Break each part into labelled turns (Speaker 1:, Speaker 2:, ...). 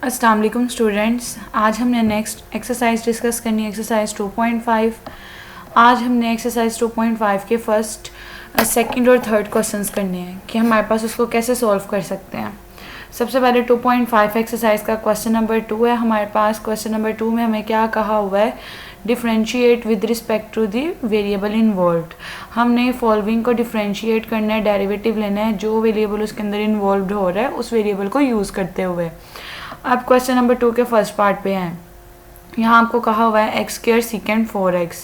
Speaker 1: अस्सलाम वालेकुम स्टूडेंट्स, आज हमने नेक्स्ट एक्सरसाइज डिस्कस करनी है, एक्सरसाइज 2.5। आज हमने एक्सरसाइज 2.5 के फर्स्ट, सेकंड और थर्ड क्वेश्चंस करने हैं कि हमारे पास उसको कैसे सॉल्व कर सकते हैं। सबसे पहले 2.5 एक्सरसाइज का क्वेश्चन नंबर 2 है हमारे पास। क्वेश्चन नंबर 2 में हमें क्या कहा हुआ है, differentiate with respect to the variable involved. हमने फॉलोइंग को डिफ्रेंशिएट करना है, डेरिवेटिव लेना है, जो वेरिएबल उसके अंदर इन्वॉल्व हो रहा है उस वेरिएबल को यूज़ करते हुए। अब क्वेश्चन नंबर 2 के फर्स्ट पार्ट पे हैं। यहाँ आपको कहा हुआ है x square सीकेंड 4x।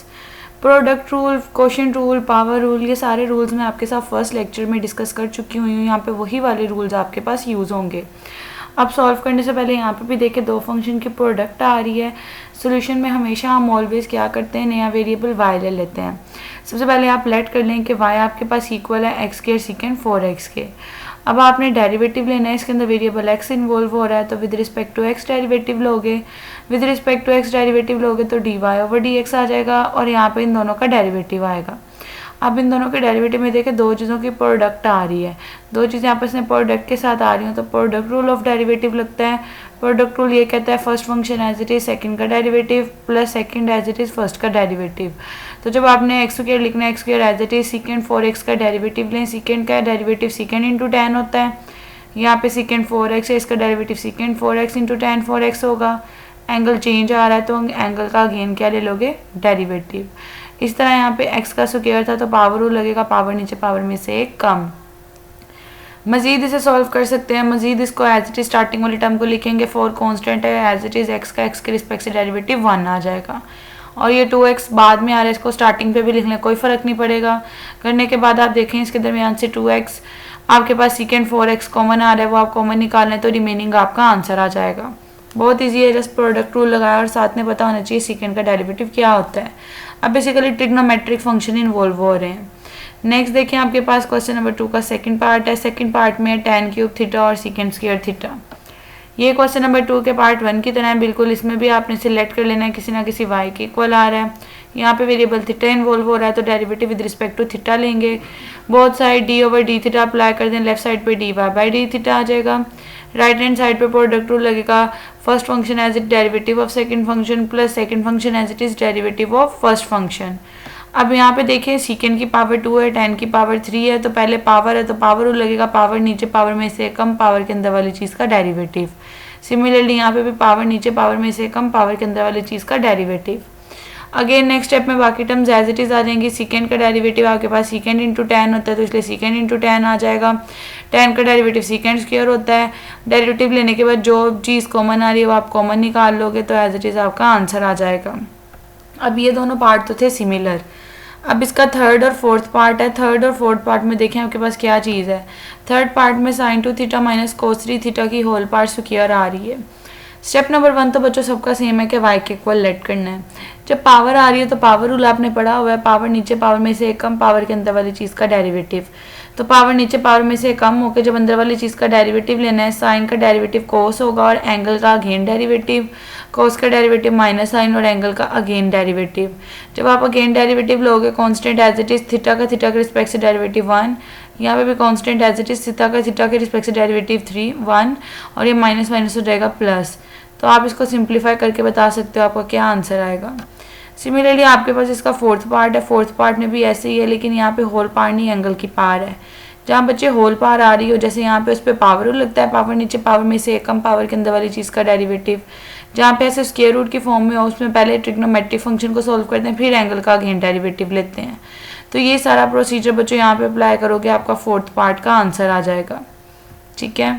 Speaker 1: Product rule, quotient rule, power rule, ये सारे रूल्स मैं आपके साथ फर्स्ट लेक्चर में डिस्कस कर चुकी हुई हूँ। यहाँ पे वही वाले रूल्स आपके पास यूज़ होंगे। अब सॉल्व करने से पहले यहाँ पे भी देखें, दो फंक्शन की प्रोडक्ट आ रही है। सोल्यूशन में हमेशा हम ऑलवेज क्या करते हैं, नया वेरिएबल y ले लेते हैं। सबसे पहले आप लेट कर लें कि y आपके पास इक्वल है एक्स स्क्वायर सीकेंड 4x के। अब आपने डेरिवेटिव लेना है, इसके अंदर वेरिएबल x इन्वॉल्व हो रहा है, तो with respect to x derivative लोगे। With respect to x derivative लोगे तो dy/dx आ जाएगा और यहाँ पे इन दोनों का डेरिवेटिव आएगा। अब इन दोनों के डेरिवेटिव में देखें, दो चीज़ों की प्रोडक्ट आ रही है, दो चीज़ें आपस में प्रोडक्ट के साथ आ रही हैं, तो प्रोडक्ट रूल ऑफ डेरिवेटिव लगता है। प्रोडक्ट रूल ये कहता है first function as it is second का derivative plus second as it is first का डेरिवेटिव। तो जब आपने एक्स स्क्वायर लिखना है, x square as it is second 4x का डेरिवेटिव लें। सीकेंड का डेरिवेटिव सीकेंड इंटू tan होता है। यहाँ पे सीकेंड 4x है, इसका derivative सीकेंड 4x into tan 4x होगा। एंगल चेंज आ रहा है तो एंगल का अगेन क्या ले लोगे, डेरिवेटिव। इस तरह यहाँ पे x का स्क्वायर था तो पावर रूल लगेगा, पावर नीचे पावर में से एक कम। मजीद इसे सॉल्व कर सकते हैं। मजीद इसको एज इट इज स्टार्टिंग वाली टर्म को लिखेंगे, 4 कांस्टेंट है, एज इट इज x का x के रिस्पेक्ट से डेरिवेटिव 1 आ जाएगा। और ये 2x बाद में आ रहा है, इसको स्टार्टिंग पे भी लिख लें, कोई फ़र्क नहीं पड़ेगा। करने के बाद आप देखें इसके दरमियान से 2x, आपके पास सीकेंड 4x कॉमन आ रहा है, वो आप कॉमन निकाल लें तो रिमेनिंग आपका आंसर आ जाएगा। बहुत ईजी है, जस्ट प्रोडक्ट रूल लगाया और साथ में पता होना चाहिए सीकेंड का डेरिवेटिव क्या होता है। अब बेसिकली ट्रिग्नोमेट्रिक फंक्शन इन्वॉल्व हो रहे हैं। नेक्स्ट देखिए, आपके पास क्वेश्चन नंबर 2 का सेकंड पार्ट है। सेकंड पार्ट में tan क्यूब थीटा और सीकेंड स्क्वायर थीटा। ये क्वेश्चन नंबर 2 के पार्ट 1 की तरह है बिल्कुल। इसमें भी आपने सिलेक्ट कर लेना है किसी ना किसी y के इक्वल आ रहा है। यहाँ पे वेरिएबल थीटा इन्वॉल्व हो रहा है तो derivative with respect to theta लेंगे। Both side d/d theta apply कर दें, लेफ्ट साइड पे dy/d थीटा आ जाएगा। राइट हैंड साइड पे प्रोडक्ट रूल लगेगा, first function as it derivative of second function plus second function as it is derivative of first function. अब यहाँ पे देखिए, सीकेंड की पावर 2 है, tan की पावर 3 है, तो पहले पावर है तो पावर रूल लगेगा, पावर नीचे पावर में से कम, पावर के अंदर वाली चीज़ का डेरिवेटिव। सिमिलरली यहाँ पे भी पावर नीचे पावर में से कम, पावर के अंदर वाली चीज़ का डेरिवेटिव। अगेन नेक्स्ट स्टेप में बाकी टर्म्स एज इट इज आ जाएंगी। सीकेंड का डेरिवेटिव आपके पास सीकेंड इंटू tan होता है तो इसलिए सीकेंड इंटू tan आ जाएगा। tan का डेरिवेटिव सीकेंड स्क्वायर होता है। डेरिवेटिव लेने के बाद जो चीज़ कॉमन आ रही है वो आप कॉमन निकाल लोगे तो एज इट इज आपका आंसर आ जाएगा। अब ये दोनों पार्ट तो थे सिमिलर। अब इसका थर्ड और फोर्थ पार्ट है। थर्ड और फोर्थ पार्ट में देखें आपके पास क्या चीज़ है। थर्ड पार्ट में sin 2 theta minus cos 3 theta की होल पार्ट स्क्वायर आ रही है। स्टेप नंबर 1 तो बच्चों सबका सेम है कि y के इक्वल लेट करना है। जब पावर आ रही है तो पावर रूल आपने पढ़ा हुआ है, पावर नीचे पावर में से एक कम, पावर के अंदर वाली चीज़ का डेरिवेटिव। तो पावर नीचे पावर में से कम होकर जब अंदर वाली चीज़ का डेरिवेटिव लेना है, साइन का डेरिवेटिव कोस होगा और एंगल का अगेन डेरिवेटिव, कोस का डेरिवेटिव माइनस साइन और एंगल का अगेन डेरिवेटिव। जब आप अगेन डेरिवेटिव लोगे, constant as it is theta का थीटा के रिस्पेक्ट से डेरिवेटिव 1, यहाँ पे भी constant as it is theta के रिस्पेक्ट से डेरिवेटिव 1 और ये माइनस माइनस हो जाएगा प्लस। तो आप इसको सिंप्लीफाई करके बता सकते हो आपका क्या आंसर आएगा। सिमिलरली आपके पास इसका फोर्थ पार्ट है। फोर्थ पार्ट में भी ऐसे ही है, लेकिन यहाँ पे होल पार नहीं, एंगल की पार है। जहाँ बच्चे होल पार आ रही हो, जैसे यहाँ पे उस पर पावर रूल लगता है, पावर नीचे पावर में से एक कम, पावर के अंदर वाली चीज़ का डेरिवेटिव। जहाँ पे ऐसे स्क्वायर रूट की फॉर्म में हो, उसमें पहले ट्रिग्नोमेट्रिक फंक्शन को सॉल्व करते हैं, फिर एंगल का अगेन डेरिवेटिव लेते हैं। तो ये सारा प्रोसीजर बच्चों यहाँ पे अप्लाई करोगे, आपका फोर्थ पार्ट का आंसर आ जाएगा। ठीक है।